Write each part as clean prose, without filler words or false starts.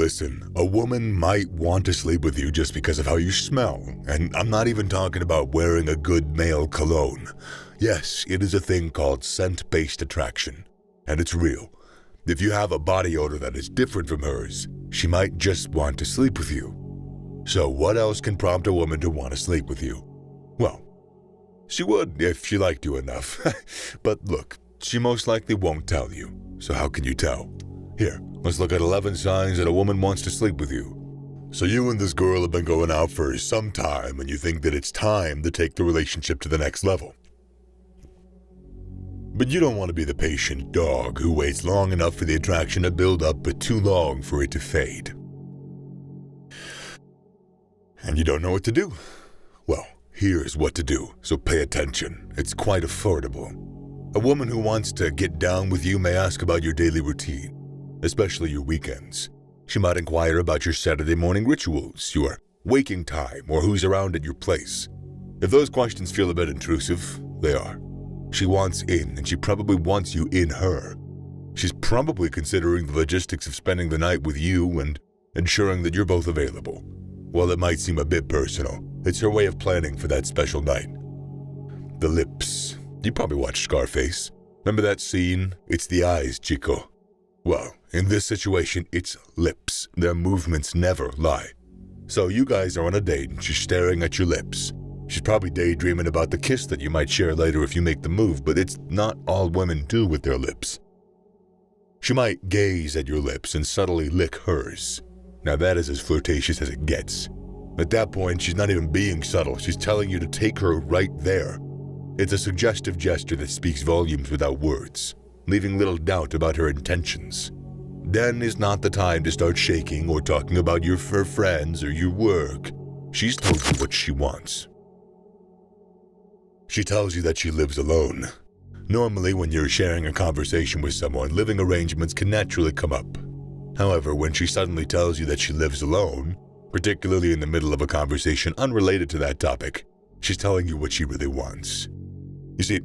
Listen, a woman might want to sleep with you just because of how you smell, and I'm not even talking about wearing a good male cologne. Yes, it is a thing called scent-based attraction, and it's real. If you have a body odor that is different from hers, she might just want to sleep with you. So what else can prompt a woman to want to sleep with you? Well, she would if she liked you enough. But look, she most likely won't tell you, so how can you tell? Here, let's look at 11 signs that a woman wants to sleep with you. So you and this girl have been going out for some time and you think that it's time to take the relationship to the next level. But you don't want to be the patient dog who waits long enough for the attraction to build up but too long for it to fade. And you don't know what to do. Well, here's what to do, so pay attention. It's quite affordable. A woman who wants to get down with you may ask about your daily routine, especially your weekends. She might inquire about your Saturday morning rituals, your waking time, or who's around at your place. If those questions feel a bit intrusive, they are. She wants in, and she probably wants you in her. She's probably considering the logistics of spending the night with you and ensuring that you're both available. While it might seem a bit personal, it's her way of planning for that special night. The lips. You probably watched Scarface. Remember that scene? It's the eyes, Chico. Well, in this situation, it's lips. Their movements never lie. So you guys are on a date and she's staring at your lips. She's probably daydreaming about the kiss that you might share later if you make the move, but it's not all women do with their lips. She might gaze at your lips and subtly lick hers. Now that is as flirtatious as it gets. At that point, she's not even being subtle. She's telling you to take her right there. It's a suggestive gesture that speaks volumes without words, leaving little doubt about her intentions. Then is not the time to start shaking or talking about her friends or your work. She's told you what she wants. She tells you that she lives alone. Normally, when you're sharing a conversation with someone, living arrangements can naturally come up. However, when she suddenly tells you that she lives alone, particularly in the middle of a conversation unrelated to that topic, she's telling you what she really wants. You see,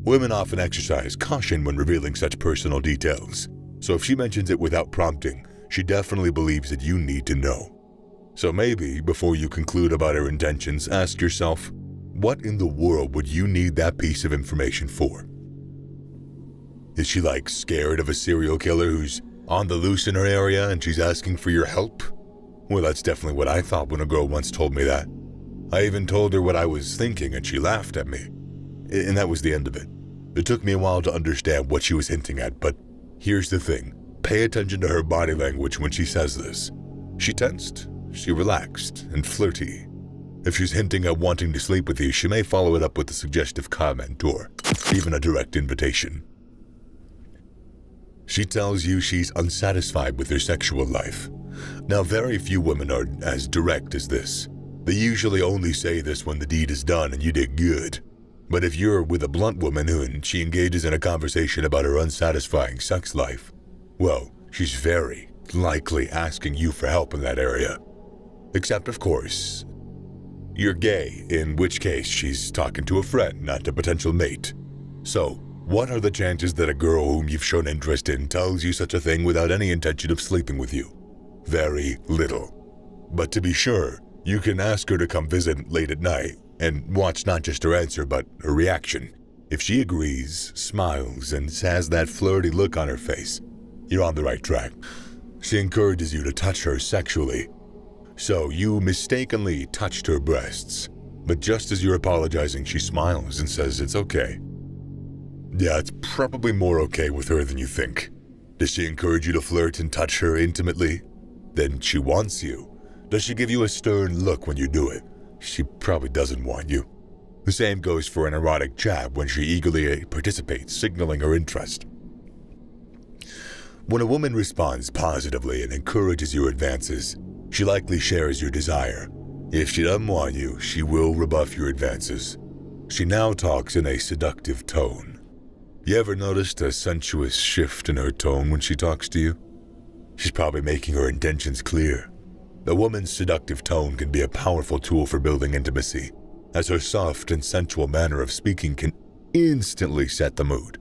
women often exercise caution when revealing such personal details, so if she mentions it without prompting, she definitely believes that you need to know. So maybe, before you conclude about her intentions, ask yourself, what in the world would you need that piece of information for? Is she like scared of a serial killer who's on the loose in her area and she's asking for your help? Well, that's definitely what I thought when a girl once told me that. I even told her what I was thinking and she laughed at me. And that was the end of it. It took me a while to understand what she was hinting at, but here's the thing. Pay attention to her body language when she says this. She tensed, she relaxed, and flirty. If she's hinting at wanting to sleep with you, she may follow it up with a suggestive comment or even a direct invitation. She tells you she's unsatisfied with her sexual life. Now, very few women are as direct as this. They usually only say this when the deed is done and you did good. But if you're with a blunt woman and she engages in a conversation about her unsatisfying sex life, well, she's very likely asking you for help in that area. Except, of course, you're gay, in which case she's talking to a friend, not a potential mate. So, what are the chances that a girl whom you've shown interest in tells you such a thing without any intention of sleeping with you? Very little. But to be sure, you can ask her to come visit late at night and watch not just her answer but her reaction. If she agrees, smiles, and has that flirty look on her face, you're on the right track. She encourages you to touch her sexually. So you mistakenly touched her breasts, but just as you're apologizing, she smiles and says it's okay. Yeah, it's probably more okay with her than you think. Does she encourage you to flirt and touch her intimately? Then she wants you. Does she give you a stern look when you do it? She probably doesn't want you. The same goes for an erotic jab when she eagerly participates, signaling her interest. When a woman responds positively and encourages your advances, she likely shares your desire. If she doesn't want you, she will rebuff your advances. She now talks in a seductive tone. You ever noticed a sensuous shift in her tone when she talks to you? She's probably making her intentions clear. A woman's seductive tone can be a powerful tool for building intimacy, as her soft and sensual manner of speaking can instantly set the mood.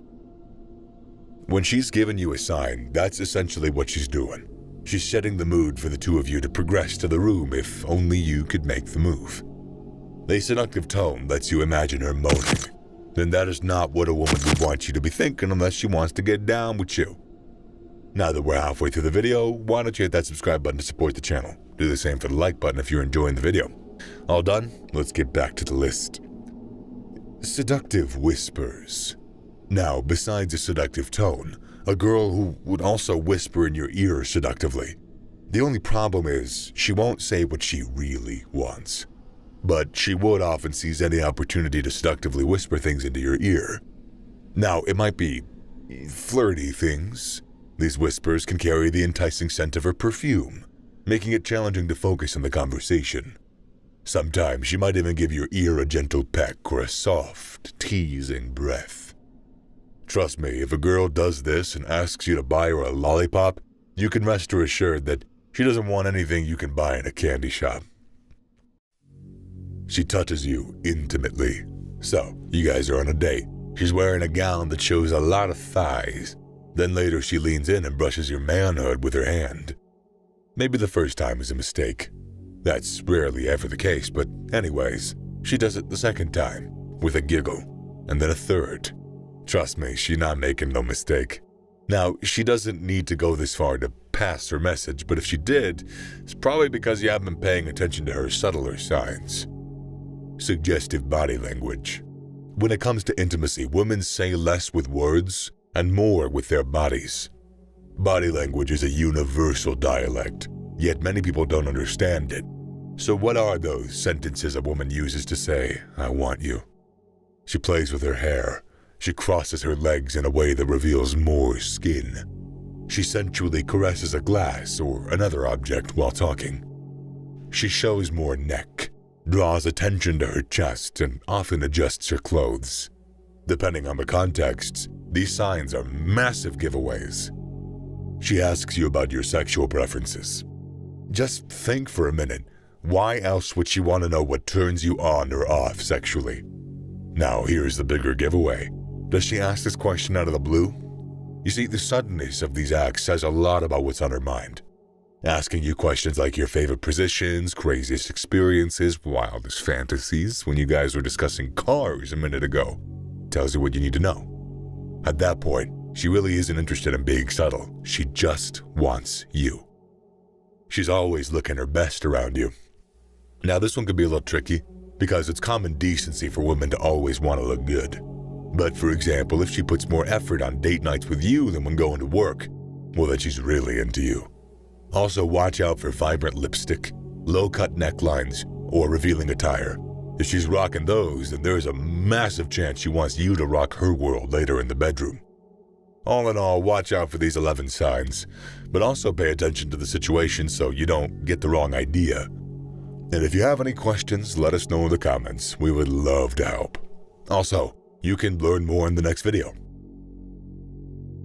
When she's given you a sign, that's essentially what she's doing. She's setting the mood for the two of you to progress to the room if only you could make the move. A seductive tone lets you imagine her moaning. Then that is not what a woman would want you to be thinking unless she wants to get down with you. Now that we're halfway through the video, why don't you hit that subscribe button to support the channel? Do the same for the like button if you're enjoying the video. All done? Let's get back to the list. Seductive whispers. Now, besides a seductive tone, a girl who would also whisper in your ear seductively. The only problem is she won't say what she really wants. But she would often seize any opportunity to seductively whisper things into your ear. Now, it might be flirty things. These whispers can carry the enticing scent of her perfume, making it challenging to focus on the conversation. Sometimes she might even give your ear a gentle peck or a soft, teasing breath. Trust me, if a girl does this and asks you to buy her a lollipop, you can rest her assured that she doesn't want anything you can buy in a candy shop. She touches you intimately. So, you guys are on a date. She's wearing a gown that shows a lot of thighs. Then later she leans in and brushes your manhood with her hand. Maybe the first time is a mistake. That's rarely ever the case, but anyways, she does it the second time, with a giggle, and then a third. Trust me, she's not making no mistake. Now, she doesn't need to go this far to pass her message, but if she did, it's probably because you haven't been paying attention to her subtler signs. Suggestive body language. When it comes to intimacy, women say less with words and more with their bodies. Body language is a universal dialect, yet many people don't understand it. So what are those sentences a woman uses to say, "I want you"? She plays with her hair. She crosses her legs in a way that reveals more skin. She sensually caresses a glass or another object while talking. She shows more neck, draws attention to her chest, and often adjusts her clothes. Depending on the context, these signs are massive giveaways. She asks you about your sexual preferences. Just think for a minute. Why else would she want to know what turns you on or off sexually? Now here's the bigger giveaway. Does she ask this question out of the blue? You see, the suddenness of these acts says a lot about what's on her mind. Asking you questions like your favorite positions, craziest experiences, wildest fantasies when you guys were discussing cars a minute ago tells you what you need to know. At that point, she really isn't interested in being subtle. She just wants you. She's always looking her best around you. Now this one could be a little tricky because it's common decency for women to always want to look good. But for example, if she puts more effort on date nights with you than when going to work, well then she's really into you. Also watch out for vibrant lipstick, low-cut necklines, or revealing attire. If she's rocking those, then there's a massive chance she wants you to rock her world later in the bedroom. All in all, watch out for these 11 signs, but also pay attention to the situation so you don't get the wrong idea. And if you have any questions, let us know in the comments. We would love to help. Also, you can learn more in the next video.